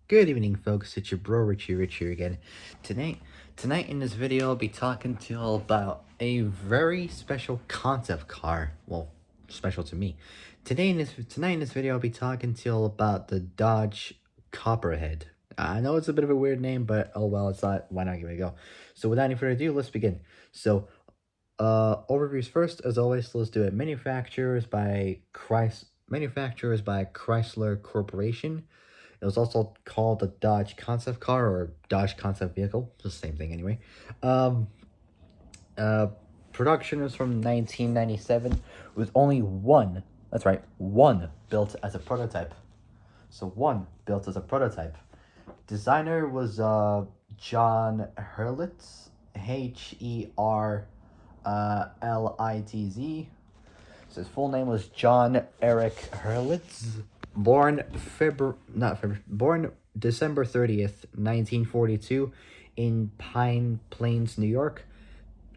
Good evening, folks. It's your bro Richie here again. Tonight in this video, I'll be talking to you all about a very special concept car. Well, special to me. Tonight in this video, I'll be talking to you all about the Dodge Copperhead. I know it's a bit of a weird name, but oh well, it's not. Why not give it a go? So without any further ado, let's begin. So, overviews first, as always. Let's do it. Manufacturers by Chrysler Corporation. It was also called the Dodge Concept Car or Dodge Concept Vehicle. It's the same thing anyway. Um, uh, Production was from 1997 with only one, that's right, one built as a prototype. So one built as a prototype. Designer was John Hurlitz, Herlitz. So his full name was John Eric Hurlitz. Born December 30th, 1942 in Pine Plains, New York.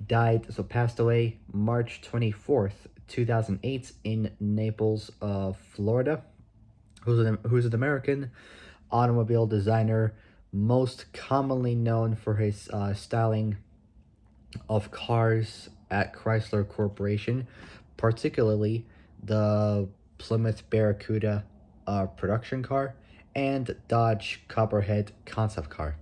Passed away March 24th, 2008 in Naples, Florida. Who's an American automobile designer, most commonly known for his styling of cars at Chrysler Corporation, particularly the Plymouth Barracuda production car and Dodge Copperhead concept car.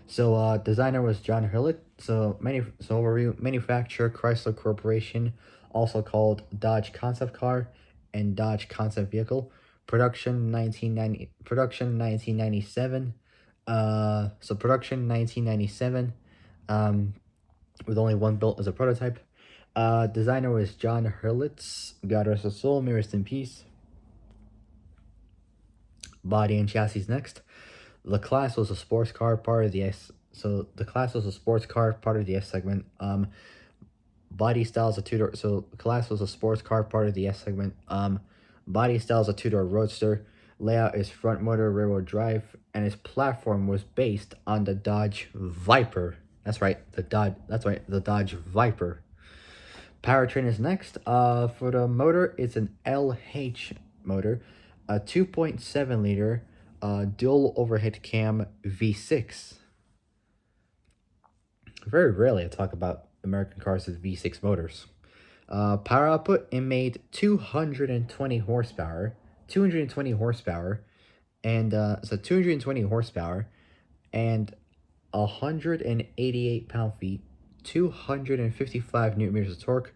So designer was John Hurlett. Overview: manufacturer Chrysler Corporation, also called Dodge Concept Car and Dodge Concept Vehicle. Production 1997. Production 1997. With only one built as a prototype. Designer was John Hurlitz. God rest his soul, may rest in peace. Body and chassis next. The class was a sports car, part of the S. So the class was a sports car, part of the S segment. Body style is a two-door. So the class was a sports car, part of the S segment. Body style is a two-door roadster. Layout is front motor, rear-wheel drive, and its platform was based on the Dodge Viper. That's right, the Dodge Viper. Powertrain is next. For the motor, it's an LH motor, a 2.7 liter dual overhead cam V6. Very rarely I talk about American cars with V6 motors. Power output, it made 220 horsepower. 220 horsepower. And 220 horsepower and 188 pound-feet, 255 newton meters of torque,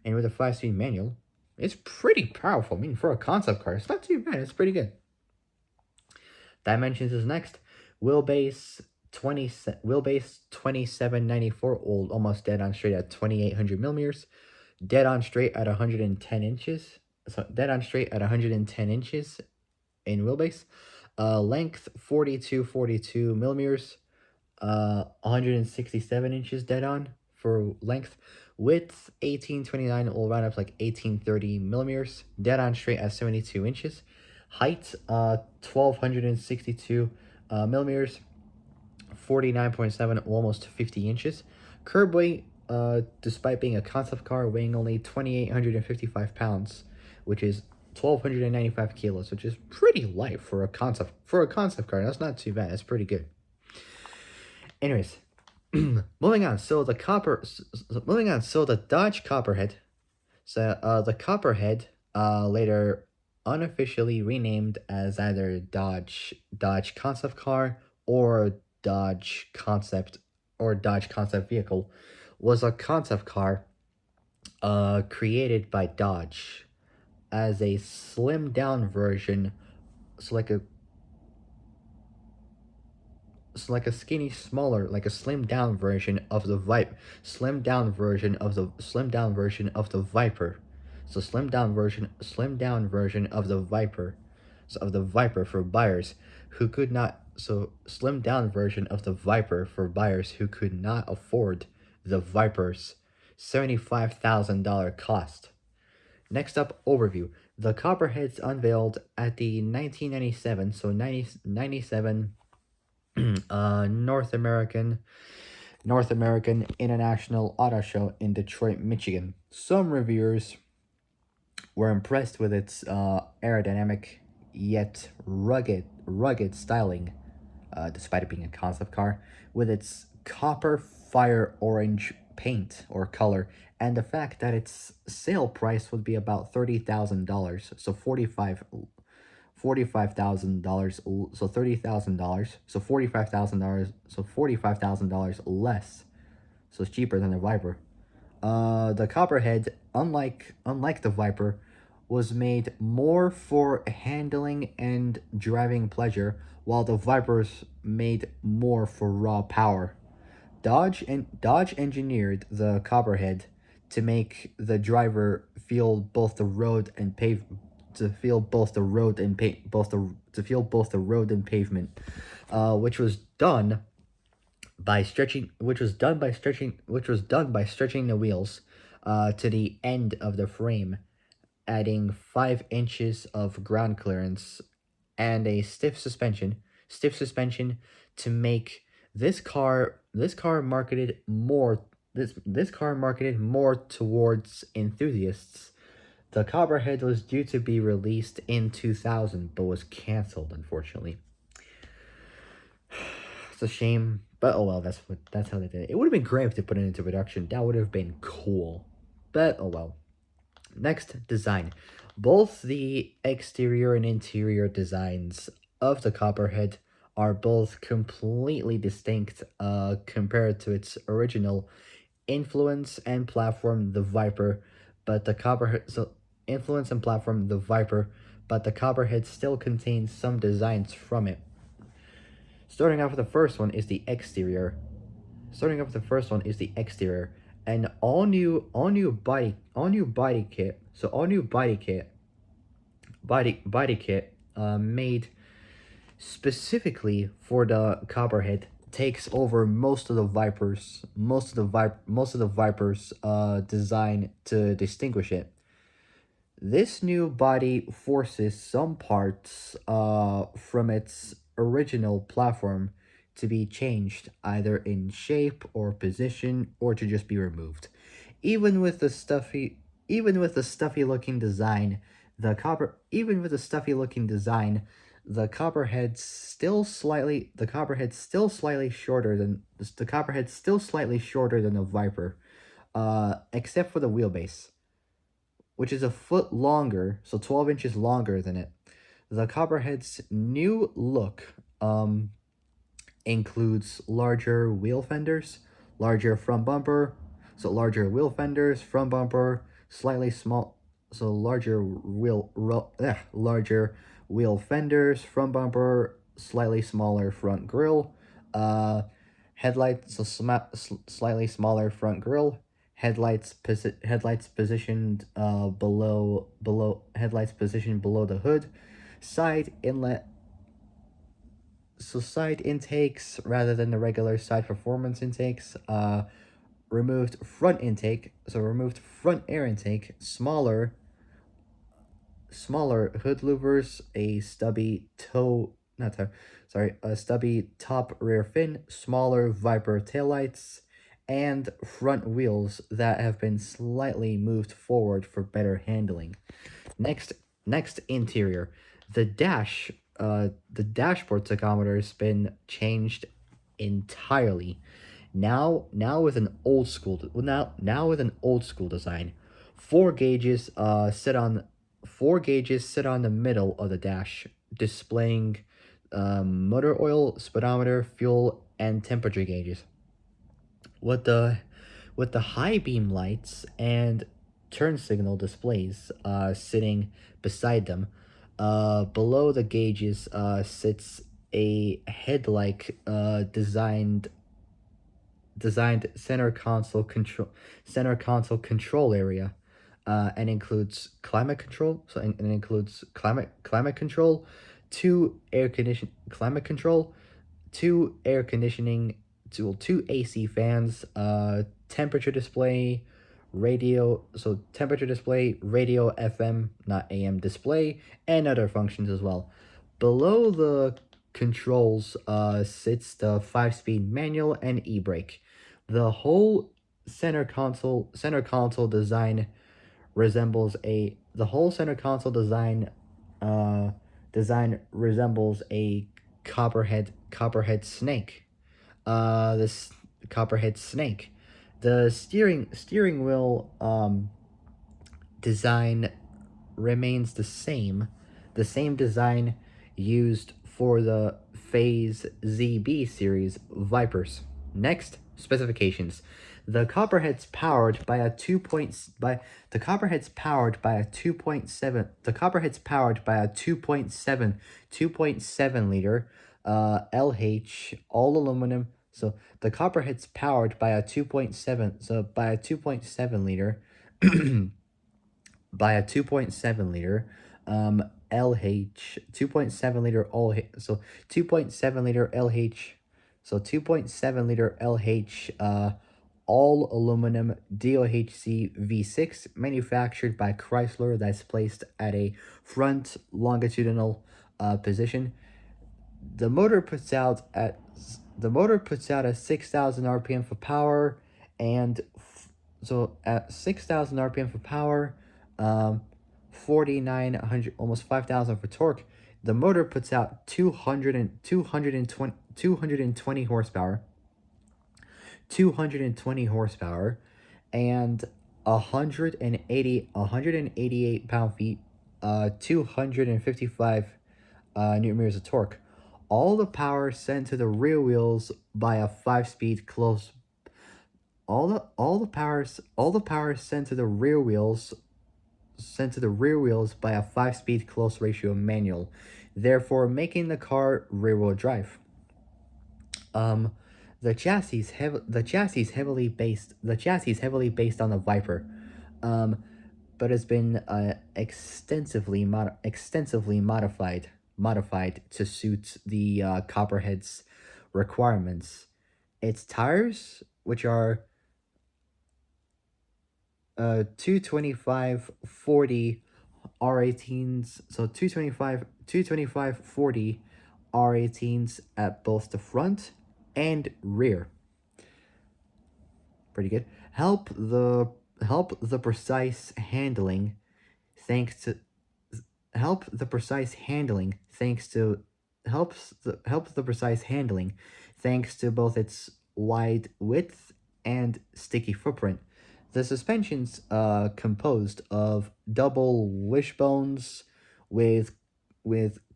and with a 5-speed manual, it's pretty powerful. I mean, for a concept car, it's not too bad. It's pretty good. Dimensions is next. Wheelbase 2794, almost dead on straight at 2800 millimeters. Dead on straight at 110 inches. So dead on straight at 110 inches in wheelbase. Length 42 millimeters. 167 inches dead on for length. Width 1829, will round up to like 1830 millimeters. Dead on straight at 72 inches. Height 1262 millimeters. 49.7, almost 50 inches. Curb weight, despite being a concept car, weighing only 2,855 pounds, which is 1,295 kilos, which is pretty light for a concept car. That's not too bad. That's pretty good. Anyways, moving on. So the Dodge Copperhead. So the Copperhead, later unofficially renamed as either Dodge Concept Car or Dodge Concept Vehicle, was a concept car created by Dodge as a slimmed down version, like a skinny, smaller, like a slimmed down version of the Viper. Slimmed down version of the Viper. So slimmed down version of the Viper. So of the Viper for buyers who could not. So slimmed down version of the Viper for buyers who could not afford the Viper's $75,000 cost. Next up, overview. The Copperheads unveiled at the 1997, so 97 North American International Auto Show in Detroit, Michigan. Some reviewers were impressed with its aerodynamic yet rugged styling, despite it being a concept car, with its copper fire orange paint or color, and the fact that its sale price would be about $30,000, so $45,000, so $30,000, so $45,000, so $45,000 less, so it's cheaper than the Viper. The Copperhead, unlike the Viper, was made more for handling and driving pleasure, while the Vipers made more for raw power. Dodge engineered the Copperhead to make the driver feel both the road and pave to feel both the road and pa- both the to feel both the road and pavement, which was done by stretching which was done by stretching the wheels to the end of the frame, adding 5 inches of ground clearance and a stiff suspension to make this car marketed more this car marketed more towards enthusiasts. The Copperhead was due to be released in 2000 but was cancelled, unfortunately. It's a shame, but oh well, that's how they did it. It would have been great if they put it into production. That would have been cool. But oh well. Next, design. Both the exterior and interior designs of the Copperhead are both completely distinct compared to its original influence and platform, the Viper, but the Copperhead so influence and platform, the Viper, but the Copperhead still contains some designs from it. Starting off with the first one is the exterior. Starting off with the first one is the exterior. An all new body kit. So all new body kit made specifically for the Copperhead takes over most of the Vipers design to distinguish it. This new body forces some parts from its original platform to be changed either in shape or position or to just be removed. Even with the stuffy even with the stuffy looking design, even with the stuffy looking design, the Copperhead's still slightly shorter than the Viper, except for the wheelbase, which is a foot longer, so 12 inches longer than it. The Copperhead's new look includes larger wheel fenders, larger front bumper, so larger wheel fenders, front bumper, slightly small, so larger wheel fenders, front bumper, slightly smaller front grille, uh, headlights, slightly smaller front grille, headlights positioned below the hood, side inlet side intakes rather than the regular side performance intakes. Removed front air intake, smaller hood louvers, a stubby toe, not toe, sorry, a stubby top rear fin, smaller Viper taillights, and front wheels that have been slightly moved forward for better handling. Next, next interior. The dashboard tachometer has been changed entirely. Now with an old school design. Four gauges sit on the middle of the dash, displaying motor oil, speedometer, fuel, and temperature gauges. With the high beam lights and turn signal displays sitting beside them. Below the gauges sits a head-like designed center console control area, and includes climate control. And includes climate control, climate control, air conditioning, two AC fans, temperature display, radio, FM, not AM display, and other functions as well. Below the controls sits the 5-speed manual and e-brake. The whole center console design resembles a the whole center console design Design resembles a copperhead snake. This copperhead snake. The steering wheel design remains the same design used for the Phase ZB series Vipers. Next, specifications. The Copperhead's powered by a 2 point by the Copperhead's powered by a 2.7 the Copperhead's powered by a 2.7 liter LH all aluminum. So the Copperhead's powered by a 2.7 so by a 2.7 liter by a 2.7 liter LH 2.7 liter all so 2.7 liter LH so 2.7 liter LH all aluminum DOHC V6 manufactured by Chrysler that's placed at a front longitudinal position. The motor puts out at 6,000 RPM for power and so at 6,000 RPM for power, 4,900 almost 5,000 for torque. The motor puts out 220 horsepower, 220 horsepower, and 188 pound-feet, 255 newton meters of torque. All the power sent to the rear wheels by a 5-speed close. All the power sent to the rear wheels by a 5-speed close ratio manual, therefore making the car rear-wheel drive. The chassis heavily based on the Viper, but has been extensively modified to suit the Copperhead's requirements. Its tires, which are 225 40 R18s, so 225 40 R18s at both the front and rear. Pretty good. Help the precise handling thanks to helps the precise handling thanks to both its wide width and sticky footprint. The suspension's composed of double wishbones with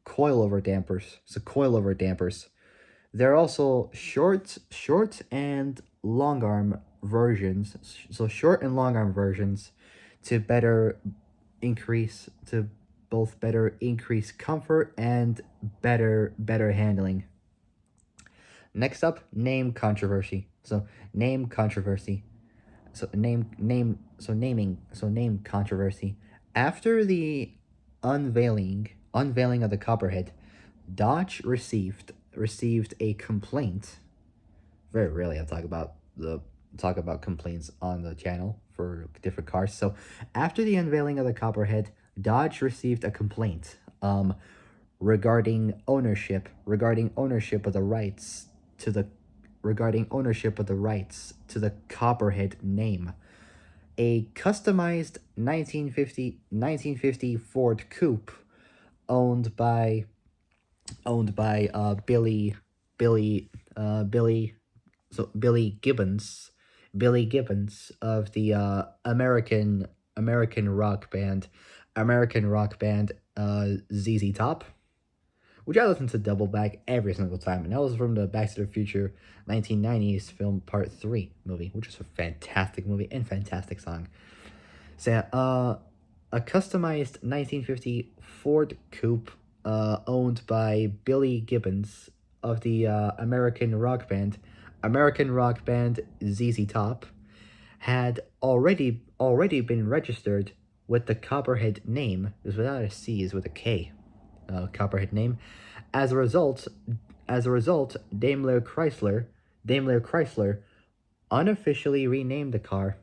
coilover dampers. So coilover dampers. There are also short and long arm versions. So short and long arm versions to both better increase comfort and better handling. Next up, name controversy. So name controversy. Name controversy. After the unveiling of the Copperhead, Dodge received a complaint. Very rarely I talk about complaints on the channel for different cars. So after the unveiling of the Copperhead, Dodge received a complaint regarding ownership of the rights to the Copperhead name. A customized 1950 Ford Coupe owned by Billy Gibbons of the American rock band ZZ Top, which I listen to double back every single time, and that was from the Back to the Future 1990s film Part 3 movie, which is a fantastic movie and fantastic song. So, a customized 1950 Ford Coupe owned by Billy Gibbons of the American rock band ZZ Top had already been registered with the Copperhead name. It was without a C, is with a K. Copperhead name. As a result, Daimler Chrysler unofficially renamed the car,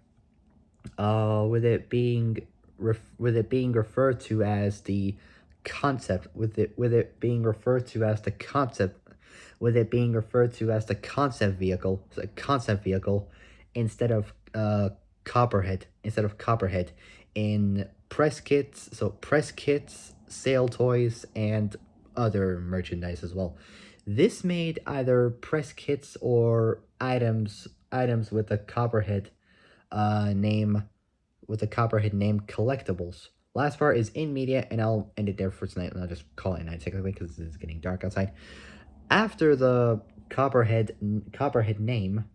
with it being referred to as the concept vehicle, so concept vehicle, instead of Copperhead in press kits. So press kits sale toys, and other merchandise as well. This made either press kits or items with a Copperhead name collectibles. Last part is in media, and I'll end it there for tonight, and I'll just call it a night technically because it's getting dark outside. After the Copperhead name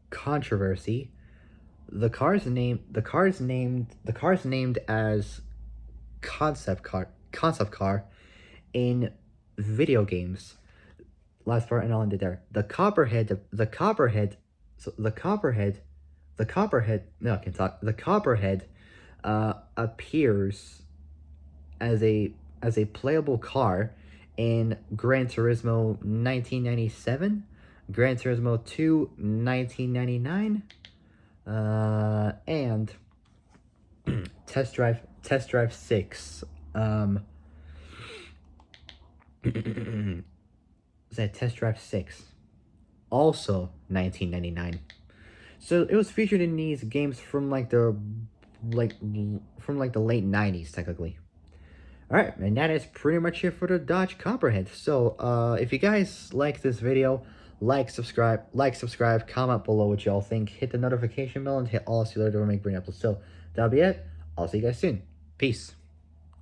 controversy, the cars named as concept car in video games. Last part, and I'll end it there. No, I can talk. The Copperhead appears as a playable car in Gran Turismo 1997, Gran Turismo 2 1999, and Test Drive 6. Was that Test Drive 6? Also 1999. So it was featured in these games from the late 90s technically. Alright, and that is pretty much it for the Dodge Copperhead. So if you guys like this video, subscribe, comment below what y'all think, hit the notification bell, and hit all so you later to make brain uploads. So that'll be it. I'll see you guys soon. Peace.